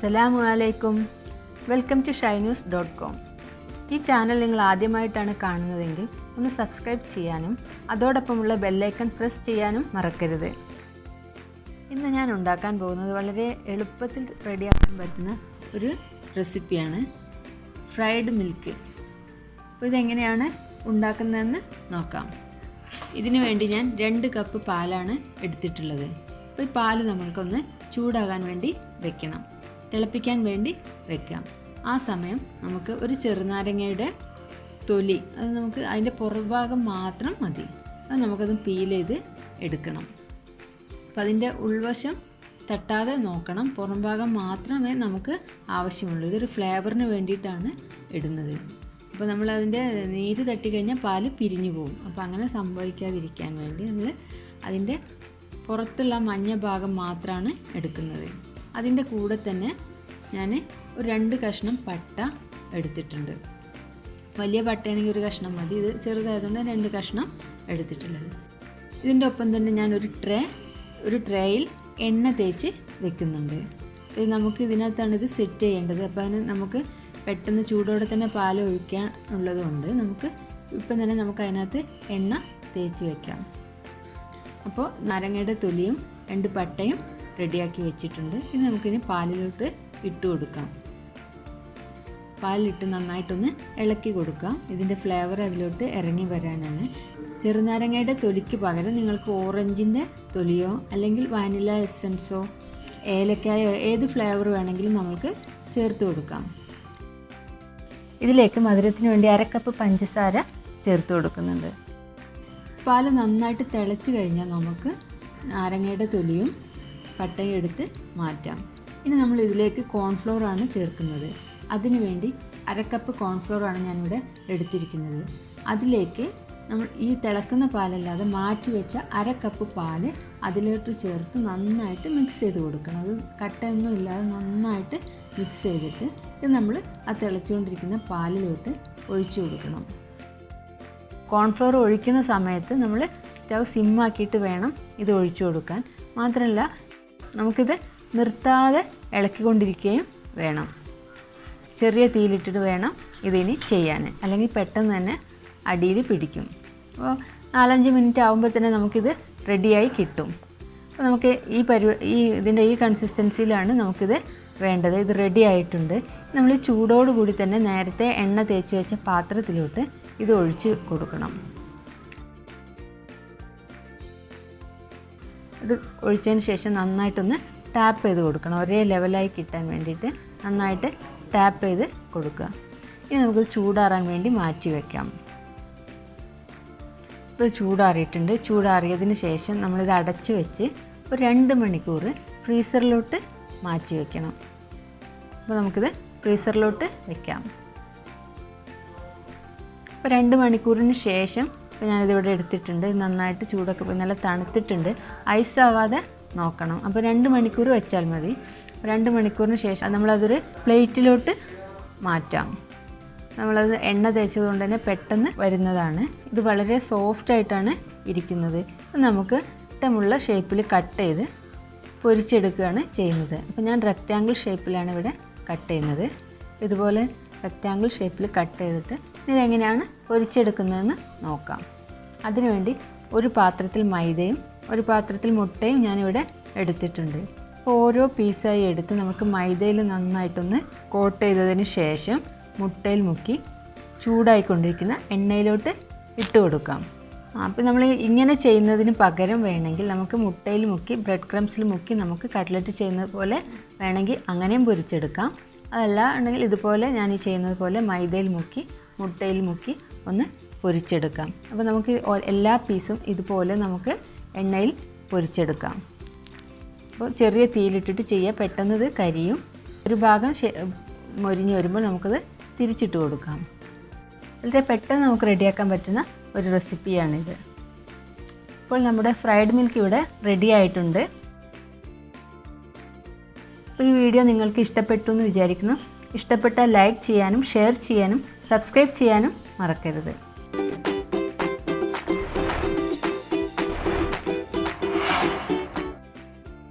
അസ്സലാമുഅലൈക്കും. Welcome to SHAINUS.com. ഈ channel നിങ്ങൾ ആദ്യമായിട്ടാണ് കാണുന്നതെങ്കിൽ ഒന്ന് സബ്സ്ക്രൈബ് ചെയ്യാനും അതോടൊപ്പമുള്ള ബെല്ലൈക്കൺ പ്രസ് ചെയ്യാനും മറക്കരുത്. ഇന്ന് ഞാൻ ഉണ്ടാക്കാൻ പോകുന്നത് വളരെ എളുപ്പത്തിൽ റെഡിയാക്കാൻ പറ്റുന്ന ഒരു റെസിപ്പിയാണ് ഫ്രൈഡ് മിൽക്ക്. അപ്പോൾ ഇതെങ്ങനെയാണ് ഉണ്ടാക്കുന്നതെന്ന് നോക്കാം. ഇതിനു വേണ്ടി ഞാൻ 2 കപ്പ് പാലാണ് എടുത്തിട്ടുള്ളത്. അപ്പോൾ ഈ പാല് നമ്മൾക്കൊന്ന് ചൂടാകാൻ വേണ്ടി വെക്കണം, തിളപ്പിക്കാൻ വേണ്ടി വെക്കാം. ആ സമയം നമുക്ക് ഒരു ചെറുനാരങ്ങയുടെ തൊലി, അത് നമുക്ക് അതിൻ്റെ പുറഭാഗം മാത്രം മതി, അത് നമുക്കത് പീൽ ചെയ്ത് എടുക്കണം. അപ്പോൾ അതിൻ്റെ ഉൾവശം തട്ടാതെ നോക്കണം, പുറം ഭാഗം മാത്രമേ നമുക്ക് ആവശ്യമുള്ളൂ. ഇതൊരു ഫ്ലേവറിന് വേണ്ടിയിട്ടാണ് ഇടുന്നത്. അപ്പോൾ നമ്മൾ അതിൻ്റെ നീര് തട്ടിക്കഴിഞ്ഞാൽ പാല് പിരിഞ്ഞു പോകും. അപ്പോൾ അങ്ങനെ സംഭവിക്കാതിരിക്കാൻ വേണ്ടി നമ്മൾ അതിൻ്റെ പുറത്തുള്ള മഞ്ഞ ഭാഗം മാത്രമാണ് എടുക്കുന്നത്. അതിൻ്റെ കൂടെ തന്നെ ഞാൻ ഒരു 2 കഷ്ണം പട്ട എടുത്തിട്ടുണ്ട്. വലിയ പട്ടയാണെങ്കിൽ 1 കഷ്ണം മതി, ഇത് ചെറുതായതുകൊണ്ട് 2 കഷ്ണം എടുത്തിട്ടുള്ളത്. ഇതിൻ്റെ ഒപ്പം തന്നെ ഞാൻ ഒരു ട്രേയിൽ എണ്ണ തേച്ച് വെക്കുന്നുണ്ട്. ഇത് നമുക്ക് ഇതിനകത്താണ് ഇത് സെറ്റ് ചെയ്യേണ്ടത്. അപ്പോൾ അതിന് നമുക്ക് പെട്ടെന്ന് ചൂടോടെ തന്നെ പാൽ ഒഴിക്കാൻ ഉള്ളതുകൊണ്ട് നമുക്ക് ഇപ്പം തന്നെ നമുക്ക് അതിനകത്ത് എണ്ണ തേച്ച് വെക്കാം. അപ്പോൾ നാരങ്ങയുടെ തൊലിയും 2 പട്ടയും റെഡിയാക്കി വെച്ചിട്ടുണ്ട്. ഇത് നമുക്കിനി പാലിലോട്ട് ഇട്ട് കൊടുക്കാം. പാലിലിട്ട് നന്നായിട്ടൊന്ന് ഇളക്കി കൊടുക്കാം. ഇതിൻ്റെ ഫ്ലേവർ അതിലോട്ട് ഇറങ്ങി വരാനാണ്. ചെറുനാരങ്ങയുടെ തൊലിക്ക് പകരം നിങ്ങൾക്ക് ഓറഞ്ചിൻ്റെ തൊലിയോ അല്ലെങ്കിൽ വാനില എസൻസോ ഏലക്കായോ ഏത് ഫ്ലേവർ വേണമെങ്കിലും നമുക്ക് ചേർത്ത് കൊടുക്കാം. ഇതിലേക്ക് മധുരത്തിന് വേണ്ടി 1/2 കപ്പ് പഞ്ചസാര ചേർത്ത് കൊടുക്കുന്നുണ്ട്. പാല് നന്നായിട്ട് തിളച്ച് കഴിഞ്ഞാൽ നമുക്ക് നാരങ്ങയുടെ തൊലിയും പട്ടയും എടുത്ത് മാറ്റാം. ഇനി നമ്മൾ ഇതിലേക്ക് കോൺഫ്ലോർ ആണ് ചേർക്കുന്നത്. അതിനു വേണ്ടി 1/2 കപ്പ് കോൺഫ്ലോർ ആണ് ഞാനിവിടെ എടുത്തിരിക്കുന്നത്. അതിലേക്ക് നമ്മൾ ഈ തിളക്കുന്ന പാലല്ലാതെ മാറ്റി വെച്ച 1/2 കപ്പ് പാല് അതിലോട്ട് ചേർത്ത് നന്നായിട്ട് മിക്സ് ചെയ്ത് കൊടുക്കണം. അത് കട്ടയൊന്നും ഇല്ലാതെ നന്നായിട്ട് മിക്സ് ചെയ്തിട്ട് ഇത് നമ്മൾ ആ തിളച്ചുകൊണ്ടിരിക്കുന്ന പാലിലോട്ട് ഒഴിച്ചു കൊടുക്കണം. കോൺഫ്ലോർ ഒഴിക്കുന്ന സമയത്ത് നമ്മൾ സ്റ്റൗ സിമ്മാക്കിയിട്ട് വേണം ഇത് ഒഴിച്ചു കൊടുക്കാൻ. മാത്രമല്ല നമുക്കിത് നിർത്താതെ ഇളക്കിക്കൊണ്ടിരിക്കുകയും വേണം. ചെറിയ തീയിലിട്ടിട്ട് വേണം ഇതിനി ചെയ്യാൻ, അല്ലെങ്കിൽ പെട്ടെന്ന് തന്നെ അടിയിൽ പിടിക്കും. അപ്പോൾ 4-5 മിനിറ്റ് ആകുമ്പോൾ തന്നെ നമുക്കിത് റെഡിയായി കിട്ടും. അപ്പോൾ നമുക്ക് ഇതിൻ്റെ ഈ കൺസിസ്റ്റൻസിയിലാണ് നമുക്കിത് വേണ്ടത്. ഇത് റെഡി ആയിട്ടുണ്ട്. നമ്മൾ ഈ ചൂടോടുകൂടി തന്നെ നേരത്തെ എണ്ണ തേച്ച് വെച്ച പാത്രത്തിലോട്ട് ഇത് ഒഴിച്ച് കൊടുക്കണം. ഇത് ഒഴിച്ചതിന് ശേഷം നന്നായിട്ടൊന്ന് ടാപ്പ് ചെയ്ത് കൊടുക്കണം. ഒരേ ലെവലായി കിട്ടാൻ വേണ്ടിയിട്ട് നന്നായിട്ട് ടാപ്പ് ചെയ്ത് കൊടുക്കുക. ഇനി നമുക്ക് ചൂടാറാൻ വേണ്ടി മാറ്റി വയ്ക്കാം. ഇത് ചൂടാറിയിട്ടുണ്ട്. ചൂടാറിയതിന് ശേഷം നമ്മളിത് അടച്ച് വെച്ച് ഒരു 2 മണിക്കൂർ ഫ്രീസറിലോട്ട് മാറ്റി വയ്ക്കണം. അപ്പോൾ നമുക്കിത് ഫ്രീസറിലോട്ട് വെക്കാം. അപ്പോൾ 2 മണിക്കൂറിന് ശേഷം ഇപ്പോൾ ഞാനിതിവിടെ എടുത്തിട്ടുണ്ട്. നന്നായിട്ട് ചൂടൊക്കെ പോയി നല്ല തണുത്തിട്ടുണ്ട്. ഐസ് ആവാതെ നോക്കണം. അപ്പോൾ 2 മണിക്കൂർ വെച്ചാൽ മതി. 2 മണിക്കൂറിന് ശേഷം നമ്മളതൊരു പ്ലേറ്റിലോട്ട് മാറ്റാം. നമ്മളത് എണ്ണ തേച്ചതുകൊണ്ട് തന്നെ പെട്ടെന്ന് വരുന്നതാണ്. ഇത് വളരെ സോഫ്റ്റായിട്ടാണ് ഇരിക്കുന്നത്. നമുക്ക് ഇഷ്ടമുള്ള ഷേപ്പിൽ കട്ട് ചെയ്ത് പൊരിച്ചെടുക്കുകയാണ് ചെയ്യുന്നത്. അപ്പോൾ ഞാൻ റെക്റ്റാങ്കിൾ ഷേപ്പിലാണ് ഇവിടെ കട്ട് ചെയ്യുന്നത്. ഇതുപോലെ റെക്റ്റാങ്കിൾ ഷേപ്പിൽ കട്ട് ചെയ്തിട്ട് ഇതെങ്ങനെയാണ് പൊരിച്ചെടുക്കുന്നതെന്ന് നോക്കാം. അതിനുവേണ്ടി ഒരു പാത്രത്തിൽ മൈദയും ഒരു പാത്രത്തിൽ മുട്ടയും ഞാനിവിടെ എടുത്തിട്ടുണ്ട്. അപ്പോൾ ഓരോ പീസായി എടുത്ത് നമുക്ക് മൈദയിൽ നന്നായിട്ടൊന്ന് കോട്ട് ചെയ്തതിന് ശേഷം മുട്ടയിൽ മുക്കി ചൂടായിക്കൊണ്ടിരിക്കുന്ന എണ്ണയിലോട്ട് ഇട്ട് കൊടുക്കാം. അപ്പോൾ നമ്മൾ ഇങ്ങനെ ചെയ്യുന്നതിന് പകരം വേണമെങ്കിൽ നമുക്ക് മുട്ടയിൽ മുക്കി ബ്രെഡ് ക്രംസിൽ മുക്കി നമുക്ക് കട്ട്ലറ്റ് ചെയ്യുന്നത് പോലെ വേണമെങ്കിൽ അങ്ങനെയും പൊരിച്ചെടുക്കാം. അതല്ല ഉണ്ടെങ്കിൽ ഇതുപോലെ ഞാൻ ഈ ചെയ്യുന്നത് പോലെ മൈദയിൽ മുക്കി മുട്ടയിൽ മുക്കി ഒന്ന് പൊരിച്ചെടുക്കാം. അപ്പോൾ നമുക്ക് എല്ലാ പീസും ഇതുപോലെ നമുക്ക് എണ്ണയിൽ പൊരിച്ചെടുക്കാം. അപ്പോൾ ചെറിയ തീയിലിട്ടിട്ട് ചെയ്യുക, പെട്ടെന്ന് ഇത് കരിയും. ഒരു ഭാഗം മൊരിഞ്ഞ് വരുമ്പോൾ നമുക്കത് തിരിച്ചിട്ട് കൊടുക്കാം. വളരെ പെട്ടെന്ന് നമുക്ക് റെഡിയാക്കാൻ പറ്റുന്ന ഒരു റെസിപ്പിയാണിത്. ഇപ്പോൾ നമ്മുടെ ഫ്രൈഡ് മിൽക്ക് ഇവിടെ റെഡി ആയിട്ടുണ്ട്. അപ്പോൾ ഈ വീഡിയോ നിങ്ങൾക്ക് ഇഷ്ടപ്പെട്ടു എന്ന് വിചാരിക്കുന്നു. ഇഷ്ടപ്പെട്ടാൽ ലൈക്ക് ചെയ്യാനും ഷെയർ ചെയ്യാനും സബ്സ്ക്രൈബ് ചെയ്യാനും മറക്കരുത്.